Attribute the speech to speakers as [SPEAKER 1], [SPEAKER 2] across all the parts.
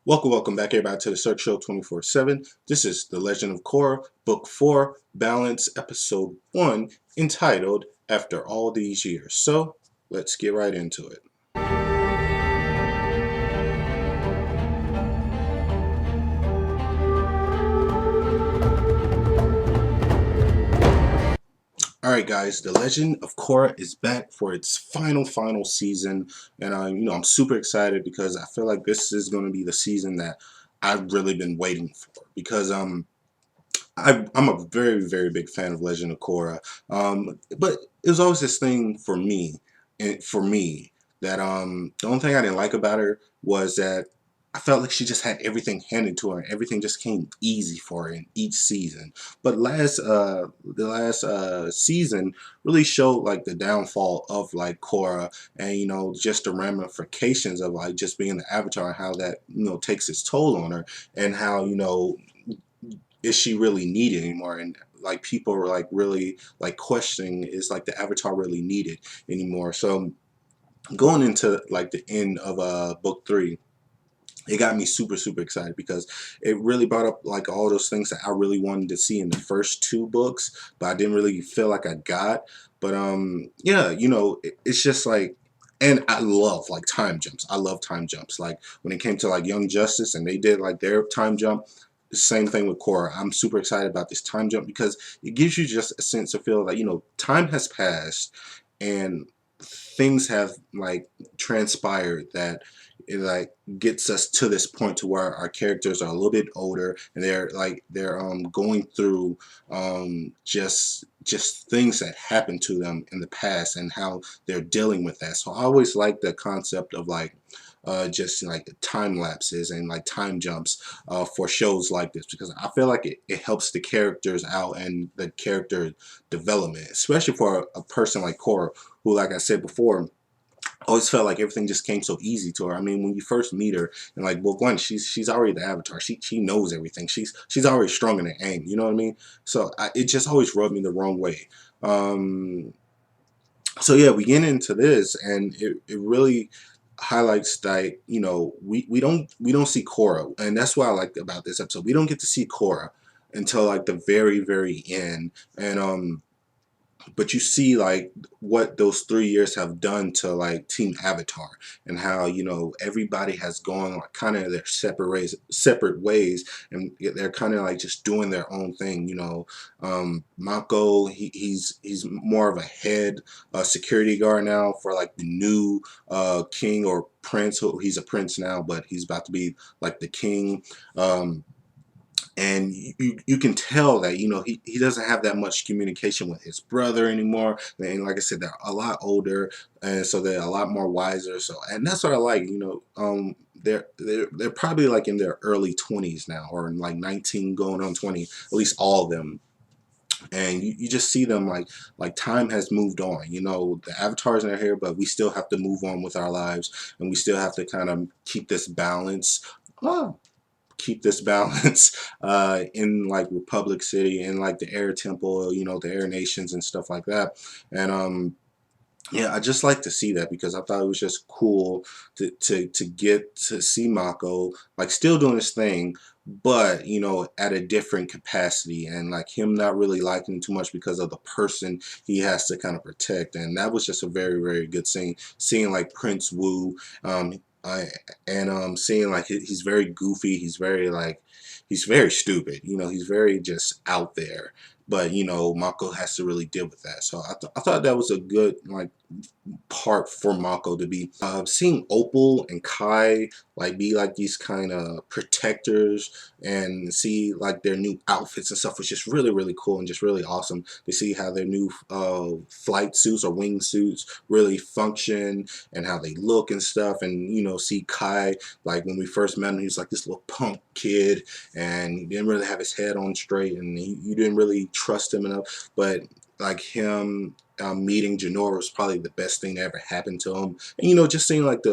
[SPEAKER 1] Welcome back everybody to the Search Show 24/7. This is The Legend of Korra, Book 4, Balance, Episode 1, entitled After All These Years. So, let's get right into it. Alright guys, The Legend of Korra is back for its final season, and I'm super excited because I feel like this is going to be the season that I've really been waiting for because I'm a very big fan of Legend of Korra, but it was always this thing for me, and for me that the only thing I didn't like about her was that I felt like she just had everything handed to her, and everything just came easy for her in each season. But the last season really showed like the downfall of like Korra, and just the ramifications of like just being the Avatar, and how that takes its toll on her, and how is she really needed anymore, and like people were like really like questioning, is like the Avatar really needed anymore. So going into like the end of book 3, it got me super excited because it really brought up like all those things that I really wanted to see in the first 2 books, but I didn't really feel like I got. But yeah, it's just like, and I love like time jumps. I love time jumps. Like when it came to like Young Justice and they did like their time jump, the same thing with Korra. I'm super excited about this time jump because it gives you just a sense of feel like, time has passed and things have like transpired that it like gets us to this point to where our characters are a little bit older, and they're going through just things that happened to them in the past and how they're dealing with that. So I always like the concept of like just like time lapses and like time jumps for shows like this, because I feel like it helps the characters out and the character development, especially for a person like Korra, who, like I said before, always felt like everything just came so easy to her. I mean, when you first meet her in like book 1, she's already the Avatar. She knows everything. She's already strong in the aim. You know what I mean? So it just always rubbed me the wrong way. So yeah, we get into this, and it really highlights that we don't see Korra, and that's what I like about this episode. We don't get to see Korra until like the very end, and but you see like what those 3 years have done to like Team Avatar, and how everybody has gone like kind of their separate ways, and they're kind of like just doing their own thing. Mako, he's more of a head security guard now for like the new king or prince. Who He's a prince now, but he's about to be like the king. And you can tell that he doesn't have that much communication with his brother anymore, and like I said, they're a lot older, and so they're a lot more wiser. So, and that's what I like. They're probably like in their early 20s now, or like 19 going on 20, at least all of them. And you just see them like time has moved on. The avatars are here, but we still have to move on with our lives, and we still have to kind of keep this balance. In like Republic City and like the Air Temple, the Air Nations and stuff like that. And yeah, I just like to see that because I thought it was just cool to get to see Mako like still doing his thing, but at a different capacity, and like him not really liking him too much because of the person he has to kind of protect. And that was just a very good scene, seeing like Prince Wu, I and seeing like he's very goofy, he's very stupid, he's very just out there, but Mako has to really deal with that. So I thought that was a good like part for Mako to be seeing Opal and Kai like be like these kind of protectors, and see like their new outfits and stuff was just really cool, and just really awesome to see how their new flight suits or wing suits really function, and how they look and stuff. And see Kai, like when we first met him, he was like this little punk kid, and he didn't really have his head on straight, and you didn't really trust him enough. But like him meeting Janora was probably the best thing that ever happened to him. And just seeing like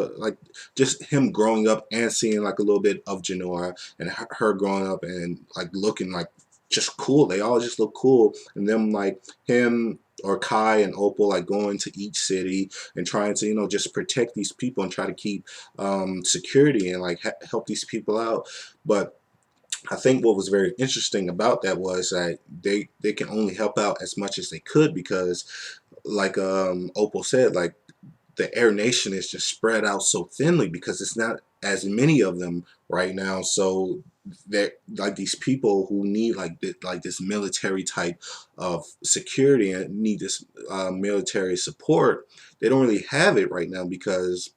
[SPEAKER 1] just him growing up, and seeing like a little bit of Janora and her growing up, and like looking like just cool. They all just look cool, and them like him or Kai and Opal like going to each city and trying to, you know, just protect these people and try to keep security and like help these people out. But I think what was very interesting about that was that they can only help out as much as they could because, like Opal said, like the Air Nation is just spread out so thinly because it's not as many of them right now. So that like these people who need like this military type of security and need this military support, they don't really have it right now because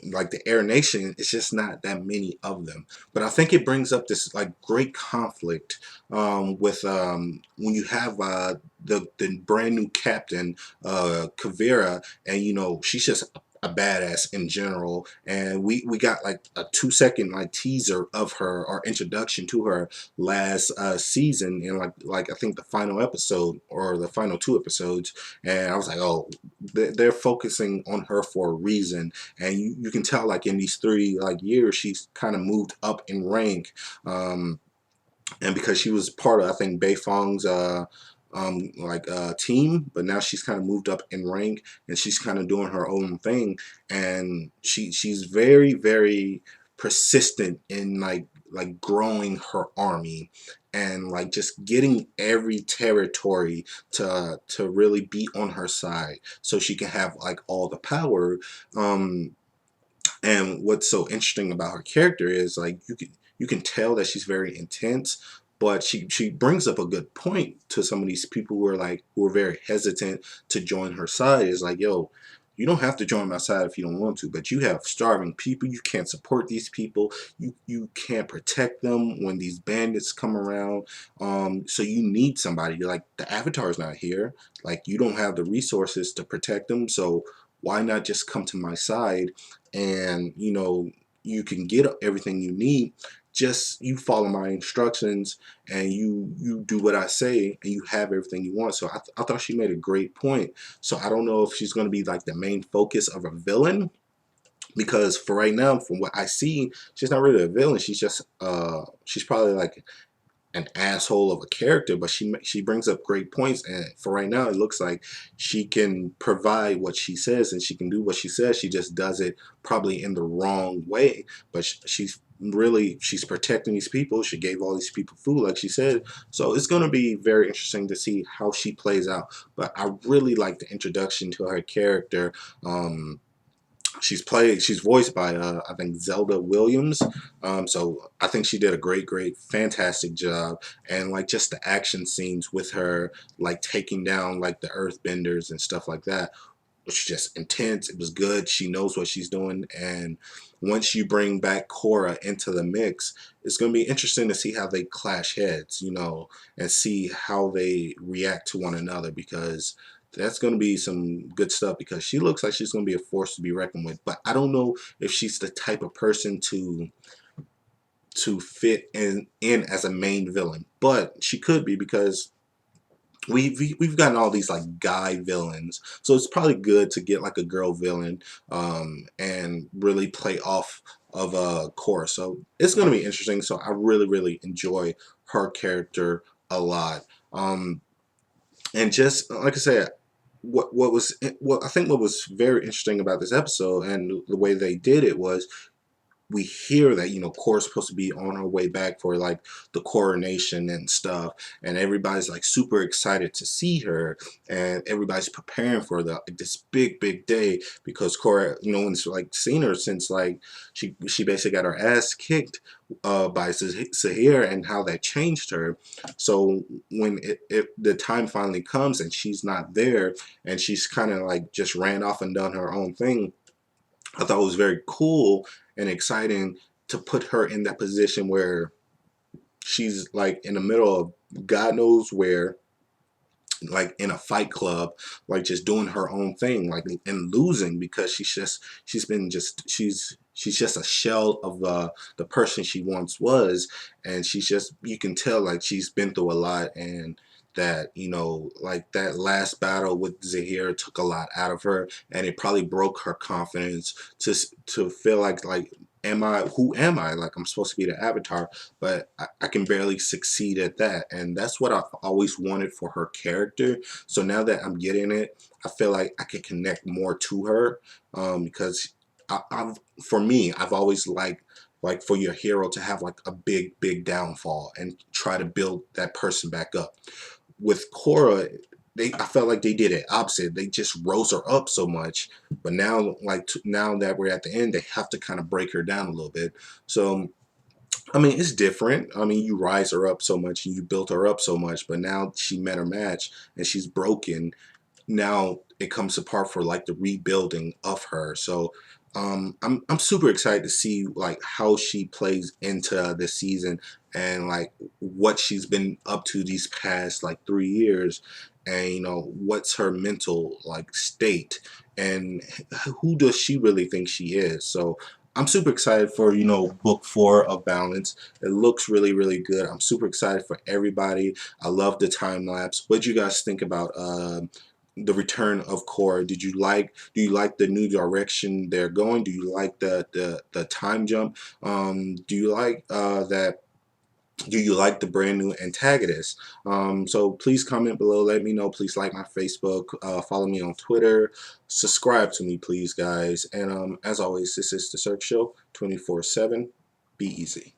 [SPEAKER 1] like the Air Nation, it's just not that many of them. But I think it brings up this like great conflict with when you have the brand new captain, Kavira, and you know she's just a badass in general, and we got like a 2 second like teaser of her or introduction to her last season in like I think the final episode or the final 2 episodes, and I was like, oh, they're focusing on her for a reason, and you can tell like in these 3 years she's kind of moved up in rank, and because she was part of I think Beifong's team, but now she's kind of moved up in rank and she's kind of doing her own thing, and she's very persistent in like growing her army and like just getting every territory to really be on her side so she can have like all the power. um and what's so interesting about her character is like you can tell that she's very intense, but she brings up a good point to some of these people who are very hesitant to join her side. Is like, yo, you don't have to join my side if you don't want to, but you have starving people. You can't support these people. You can't protect them when these bandits come around. So you need somebody. You're like, the Avatar's not here. Like, you don't have the resources to protect them. So why not just come to my side, and you know you can get everything you need. Just you follow my instructions and you do what I say and you have everything you want. So I thought she made a great point. So I don't know if she's going to be like the main focus of a villain, because for right now from what I see she's not really a villain. She's probably like an asshole of a character, but she brings up great points, and for right now it looks like she can provide what she says and she can do what she says. She just does it probably in the wrong way, but she's protecting these people. She gave all these people food like she said, so it's going to be very interesting to see how she plays out. But I really like the introduction to her character. She's voiced by I think Zelda Williams. So I think she did a great fantastic job, and like just the action scenes with her like taking down like the earthbenders and stuff like that was just intense. It was good. She knows what she's doing, and once you bring back Korra into the mix, it's going to be interesting to see how they clash heads, you know, and see how they react to one another, because that's going to be some good stuff, because she looks like she's going to be a force to be reckoned with. But I don't know if she's the type of person to fit in as a main villain, but she could be, because we've gotten all these like guy villains, so it's probably good to get like a girl villain, and really play off of Korra. So it's going to be interesting. So I really enjoy her character a lot. And just like I said, what I think what was very interesting about this episode and the way they did it was, we hear that, you know, Korra's supposed to be on her way back for like the coronation and stuff, and everybody's like super excited to see her, and everybody's preparing for this big day, because Korra, you know, one's like seen her since like she basically got her ass kicked by Sahir, and how that changed her. So when the time finally comes and she's not there, and she's kind of like just ran off and done her own thing, I thought it was very cool and exciting to put her in that position where she's like in the middle of God knows where, like in a fight club, like just doing her own thing, like, and losing, because she's just a shell of the person she once was, and she's just, you can tell like she's been through a lot, and that, you know, like that last battle with Zahir took a lot out of her, and it probably broke her confidence to feel like who am I? Like, I'm supposed to be the avatar, but I can barely succeed at that. And that's what I've always wanted for her character. So now that I'm getting it, I feel like I can connect more to her, because for me, I've always liked, like, for your hero to have like a big downfall and try to build that person back up. With Korra, I felt like they did it opposite. They just rose her up so much, but now, like, now that we're at the end, they have to kind of break her down a little bit. So I mean, it's different. I mean, you rise her up so much and you built her up so much, but now she met her match and she's broken. Now it comes apart for like the rebuilding of her. So I'm super excited to see like how she plays into this season, and like what she's been up to these past like 3 years, and what's her mental like state, and who does she really think she is. So I'm super excited for book 4 of Balance. It looks really good. I'm super excited for everybody. I love the time lapse. What do you guys think about the return of Korra? Do you like the new direction they're going? Do you like the time jump? Do you like that? Do you like the brand new antagonist? So please comment below. Let me know. Please like my Facebook. Follow me on Twitter. Subscribe to me, please, guys. And as always, this is the Cirque Show 24/7. Be easy.